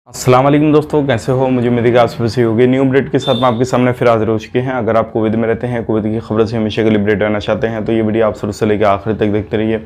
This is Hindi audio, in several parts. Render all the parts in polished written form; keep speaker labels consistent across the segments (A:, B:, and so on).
A: अस्सलाम वालेकुम दोस्तों, कैसे हो? मुझे उम्मीद है कि आप सब सही होंगे। न्यू अपडेट के साथ मैं आपके सामने फिर हाजिर हो चुके हैं। अगर आप कुवैत में रहते हैं, कुवैत की खबर से हमेशा के लिए अपडेट रहना चाहते हैं तो ये वीडियो आप शुरू से लेकर आखिर तक देखते रहिए।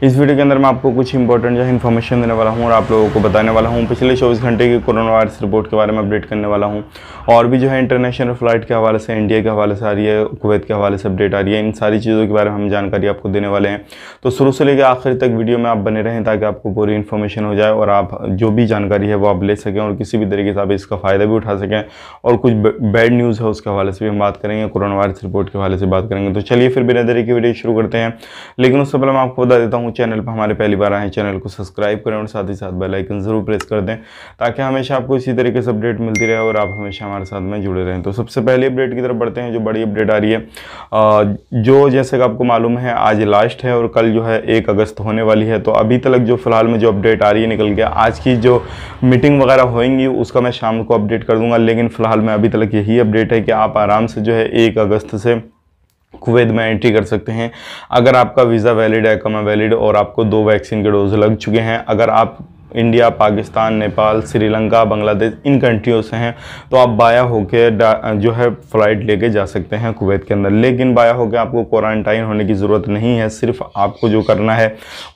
A: इस वीडियो के अंदर मैं आपको कुछ इंपॉर्टेंट जो है इन्फॉर्मेशन देने वाला हूँ और आप लोगों को बताने वाला हूँ। पिछले 24 घंटे की कोरोना वायरस रिपोर्ट के बारे में अपडेट करने वाला हूँ और भी जो है इंटरनेशनल फ्लाइट के हवाले से, इंडिया के हवाले से आ रही है, कुवैत के हवाले से अपडेट आ रही है। इन सारी चीज़ों के बारे में हम जानकारी आपको देने वाले हैं। तो शुरू से लेकर आखिर तक वीडियो में आप बने रहें ताकि आपको पूरी इन्फॉर्मेशन हो जाए और आप जो भी जानकारी है वो आप ले सकें और किसी भी तरीके से आप इसका फ़ायदा भी उठा सकें। और कुछ बैड न्यूज़ है उसके हवाले से भी हम बात करेंगे, कोरोना वायरस रिपोर्ट के हवाले से बात करेंगे। तो चलिए फिर बिना देरी की वीडियो शुरू करते हैं। लेकिन उससे पहले मैं आपको बता देता हूँ, चैनल पर हमारे पहली बार आए, चैनल को सब्सक्राइब करें और साथ ही साथ बेल आइकन ज़रूर प्रेस कर दें ताकि हमेशा आपको इसी तरीके से अपडेट मिलती रहे और आप हमेशा हमारे साथ में जुड़े रहें। तो सबसे पहले अपडेट की तरफ बढ़ते हैं। जो बड़ी अपडेट आ रही है, जो जैसे कि आपको मालूम है आज लास्ट है और कल जो है 1 अगस्त होने वाली है। तो अभी तक जो फिलहाल में जो अपडेट आ रही है निकल गया। आज की जो मीटिंग वगैरह होएंगी उसका मैं शाम को अपडेट कर दूंगा, लेकिन फिलहाल में अभी तक यही अपडेट है कि आप आराम से जो है 1 अगस्त से कुवैत में एंट्री कर सकते हैं अगर आपका वीज़ा वैलिड है, इकामा वैलिड और आपको 2 वैक्सीन के डोज लग चुके हैं। अगर आप इंडिया, पाकिस्तान, नेपाल, श्रीलंका, बांग्लादेश इन कंट्रियों से हैं तो आप बाया होके जो है फ़्लाइट लेके जा सकते हैं कुवैत के अंदर। लेकिन बाया होके आपको क्वारंटाइन होने की ज़रूरत नहीं है। सिर्फ आपको जो करना है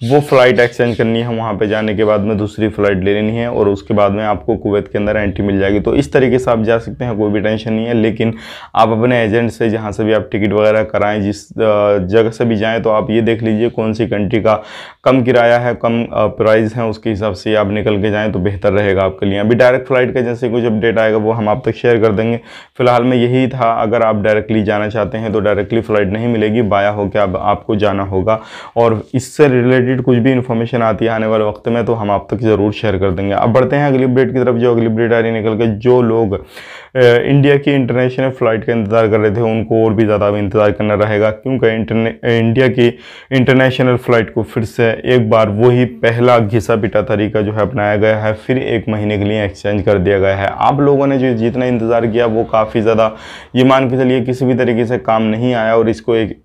A: वो फ़्लाइट एक्सचेंज करनी है, वहाँ पे जाने के बाद में दूसरी फ़्लाइट ले लेनी है और उसके बाद में आपको कुवैत के अंदर एंट्री मिल जाएगी। तो इस तरीके से आप जा सकते हैं, कोई भी टेंशन नहीं है। लेकिन आप अपने एजेंट से जहाँ से भी आप टिकट वगैरह कराएँ, जिस जगह से भी जाएँ, तो आप ये देख लीजिए कौन सी कंट्री का कम किराया है, कम प्राइस है, उसके हिसाब से आप निकल के जाएं तो बेहतर रहेगा आपके लिए। अभी डायरेक्ट फ्लाइट का जैसे कुछ अपडेट आएगा वो हम आप तक शेयर कर देंगे। फिलहाल में यही था, अगर आप डायरेक्टली जाना चाहते हैं तो डायरेक्टली फ़्लाइट नहीं मिलेगी, बाया होकर आपको जाना होगा। और इससे रिलेटेड कुछ भी इन्फॉर्मेशन आती है आने वाले वक्त में तो हम आप तक ज़रूर शेयर कर देंगे। अब बढ़ते हैं अगली अपडेट की तरफ। जो अगली अपडेट आ रही निकल के, जो लोग इंडिया की इंटरनेशनल फ़्लाइट का इंतज़ार कर रहे थे उनको और भी ज़्यादा इंतज़ार करना रहेगा, क्योंकि इंडिया की इंटरनेशनल फ़्लाइट को फिर से एक बार वही पहला घिसा पिटा तरीका जो है अपनाया गया है। फिर 1 महीने के लिए एक्सचेंज कर दिया गया है। आप लोगों ने जो जितना इंतज़ार किया वो काफ़ी ज़्यादा, ये मान के चलिए किसी भी तरीके से काम नहीं आया और इसको ये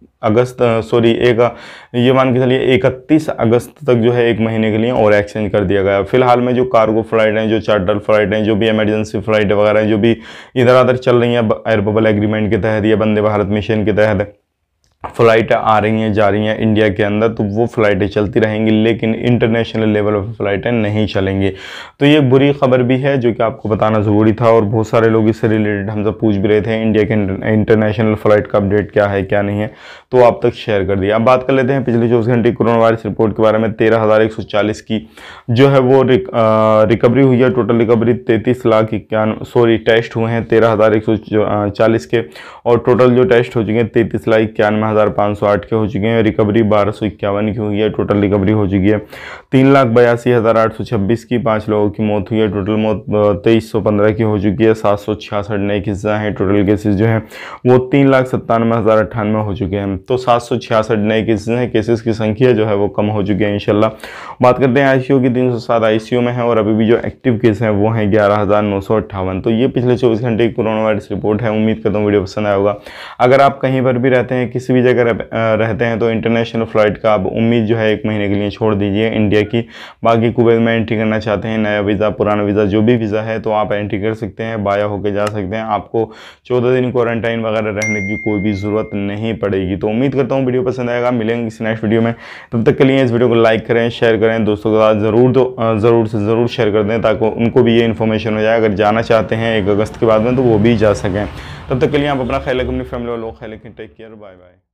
A: मान के चलिए 31 अगस्त तक जो है 1 महीने के लिए और एक्सचेंज कर दिया गया। फिलहाल में जो कार्गो फ्लाइट हैं, जो चार्टर फ्लाइट हैं, जो भी इमरजेंसी फ्लाइट वगैरह हैं, जो भी इधर उधर चल रही हैं एयर बबल एग्रीमेंट के तहत या वंदे भारत मिशन के तहत फ़्लाइट आ रही हैं, जा रही हैं इंडिया के अंदर, तो वो फ़्लाइटें चलती रहेंगी, लेकिन इंटरनेशनल लेवल ऑफ फ़्लाइटें नहीं चलेंगी। तो ये बुरी खबर भी है जो कि आपको बताना ज़रूरी था और बहुत सारे लोग इससे रिलेटेड हमसे पूछ भी रहे थे इंडिया के इंटरनेशनल फ़्लाइट का अपडेट क्या है क्या नहीं है, तो आप तक शेयर कर दिया। अब बात कर लेते हैं पिछले 24 घंटे कोरोना वायरस रिपोर्ट के बारे में। 13,140 की जो है वो रिकवरी हुई है। टोटल रिकवरी 33,91,सॉरी टेस्ट हुए हैं 13,140 के और टोटल जो टेस्ट हो चुके हैं 33,91,508 के हो चुके हैं। रिकवरी 1,251 की हुई है। टोटल रिकवरी हो चुकी है 3,82,826 की। 5 लोगों की मौत हुई है। टोटल मौत 2,315 की हो चुकी है। 766 नए केसेस हैं। टोटल केसेस जो हैं वो 3,97,098 हो चुके हैं। तो 766 नए केसेस हैं। केसेस की संख्या जो है वो कम हो चुकी है इंशाल्लाह। बात करते हैं आईसीयू की। 307 आईसीयू में है और अभी भी जो एक्टिव केस हैं वो हैं 11,958। तो ये पिछले 24 घंटे की कोरोना वायरस रिपोर्ट है। उम्मीद करता हूँ वीडियो पसंद आया होगा। अगर आप कहीं पर भी रहते हैं, किसी भी जगह रहते हैं, तो इंटरनेशनल फ़्लाइट का आप उम्मीद जो है 1 महीने के लिए छोड़ दीजिए इंडिया की। बाकी कुवैत में एंट्री करना चाहते हैं, नया वीज़ा, पुराना वीज़ा, जो भी वीज़ा है, तो आप एंट्री कर सकते हैं, बाया होकर जा सकते हैं। आपको 14 दिन क्वारंटाइन वगैरह रहने की कोई भी ज़रूरत नहीं पड़ेगी। तो उम्मीद करता हूँ वीडियो पसंद आएगा। मिलेंगे किसी नेक्स्ट वीडियो में। तब तक के लिए इस वीडियो को लाइक करें, शेयर करें, दोस्तों के साथ ज़रूर से ज़रूर शेयर कर दें ताकि उनको भी ये इन्फॉर्मेशन हो जाए। अगर जाना चाहते हैं 1 अगस्त के बाद में तो वो भी जा सकें। तब तक के लिए आप अपना ख्याल रखें, अपनी फैमिली वालों का ख्याल रखें। Take care, bye bye.